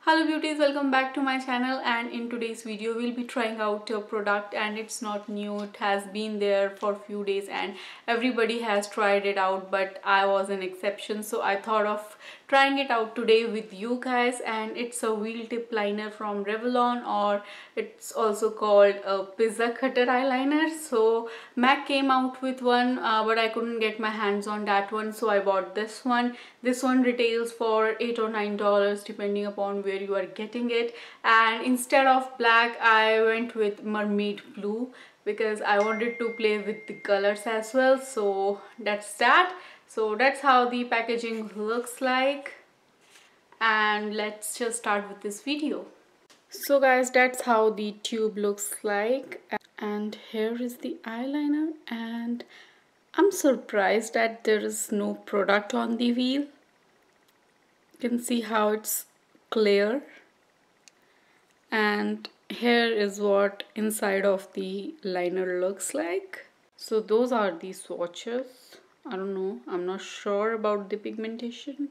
Hello beauties, welcome back to my channel, and in today's video we'll be trying out a product, and it's not new. It has been there for a few days and everybody has tried it out, but I was an exception, so I thought of trying it out today with you guys. And it's a wheel tip liner from Revlon, or it's also called a pizza cutter eyeliner. So MAC came out with one, but I couldn't get my hands on that one, so I bought this one. This one retails for $8 or $9 depending upon where you are getting it, and instead of black I went with mermaid blue because I wanted to play with the colors as well. So that's that. So that's how the packaging looks like, and let's just start with this video. So guys, that's how the tube looks like, and here is the eyeliner, and I'm surprised that there is no product on the wheel. You can see how it's clear, and here is what inside of the liner looks like. So those are the swatches. I don't know, I'm not sure about the pigmentation.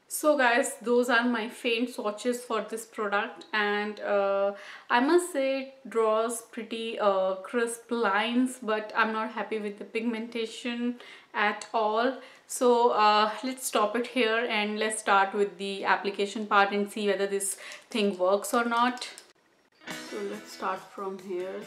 So guys, those are my faint swatches for this product, and I must say it draws pretty crisp lines, but I'm not happy with the pigmentation at all. So let's stop it here and let's start with the application part and see whether this thing works or not. So let's start from here.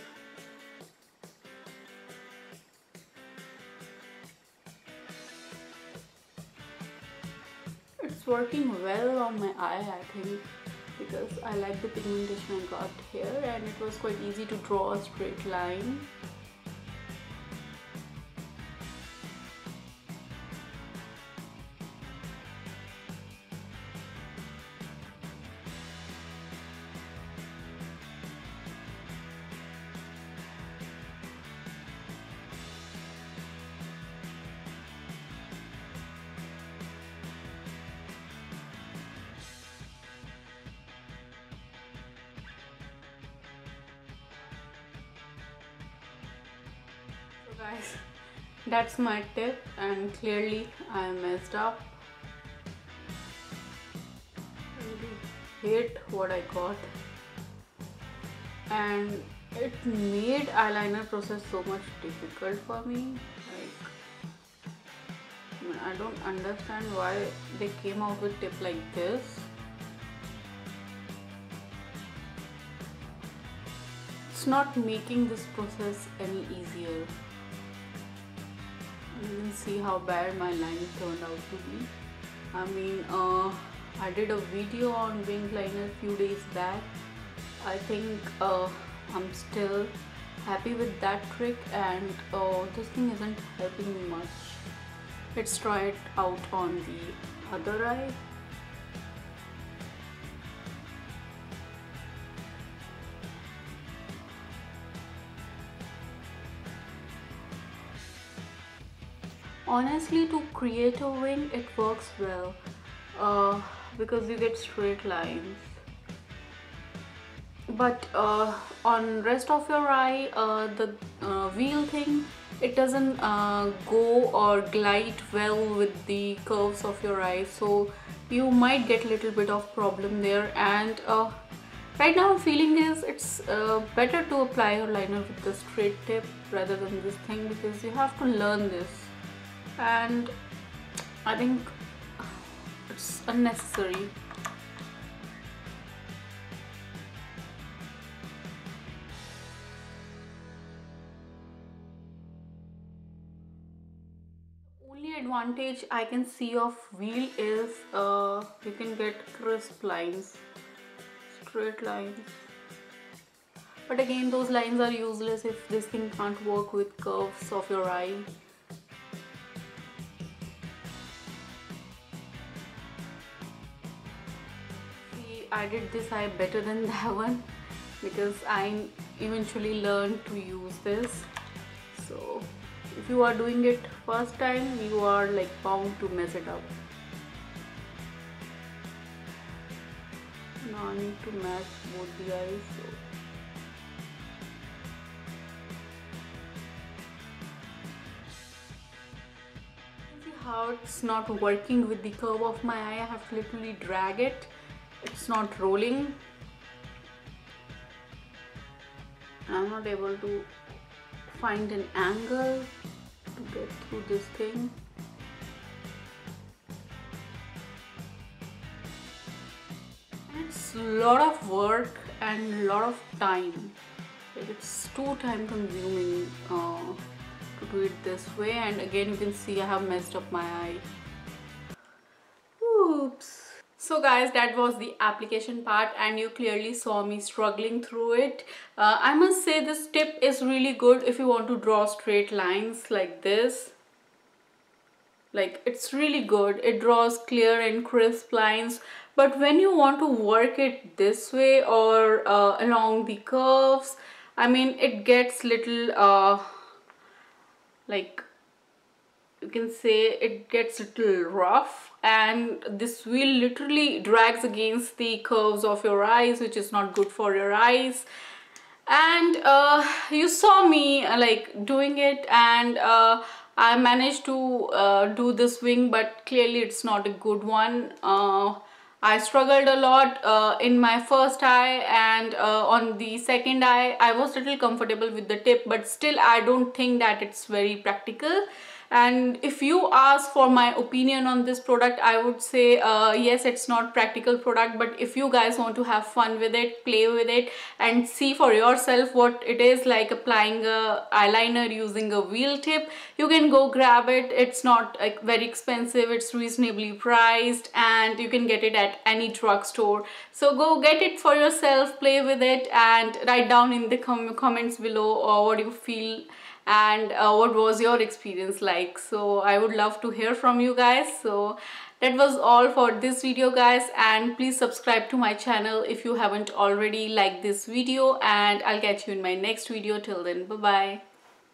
It's working well on my eye, I think, because I like the pigmentation I got here, and it was quite easy to draw a straight line. Guys, that's my tip, and clearly I messed up. I really hate what I got, and it made eyeliner process so much difficult for me. I don't understand why they came out with tip like this. It's not making this process any easier. You can see how bad my line turned out to be. I mean, I did a video on wing liner a few days back. I think I'm still happy with that trick, and this thing isn't helping me much. Let's try it out on the other eye. Honestly, to create a wing, it works well because you get straight lines. But on rest of your eye, the wheel thing, it doesn't go or glide well with the curves of your eye, so you might get a little bit of problem there. And right now I'm feeling is it's better to apply your liner with the straight tip rather than this thing, because you have to learn this, and I think it's unnecessary. Only advantage I can see of wheel is you can get crisp lines, straight lines, but again those lines are useless if this thing can't work with curves of your eye. I did this eye better than that one because I eventually learned to use this. So if you are doing it first time, you are like bound to mess it up. Now I need to match both the eyes. See how it's not working with the curve of my eye. I have to literally drag it it's not rolling. I'm not able to find an angle to get through this thing. It's a lot of work and a lot of time. Like, it's too time consuming to do it this way. And again, you can see I have messed up my eye. Oops. So guys, that was the application part, and you clearly saw me struggling through it. I must say this tip is really good if you want to draw straight lines like this. Like, it's really good. It draws clear and crisp lines. But when you want to work it this way or along the curves, I mean, it gets little like, you can say it gets a little rough, and this wheel literally drags against the curves of your eyes, which is not good for your eyes. And you saw me like doing it, and I managed to do this wing, but clearly it's not a good one. I struggled a lot in my first eye, and on the second eye I was a little comfortable with the tip, but still I don't think that it's very practical. And if you ask for my opinion on this product, I would say yes, it's not practical product, but if you guys want to have fun with it, play with it and see for yourself what it is like applying a eyeliner using a wheel tip, you can go grab it. It's not like very expensive, it's reasonably priced, and you can get it at any drugstore. So go get it for yourself, play with it, and write down in the comments below what you feel and what was your experience like. So I would love to hear from you guys. So that was all for this video guys, and please subscribe to my channel if you haven't already. Like this video, and I'll catch you in my next video. Till then, bye bye.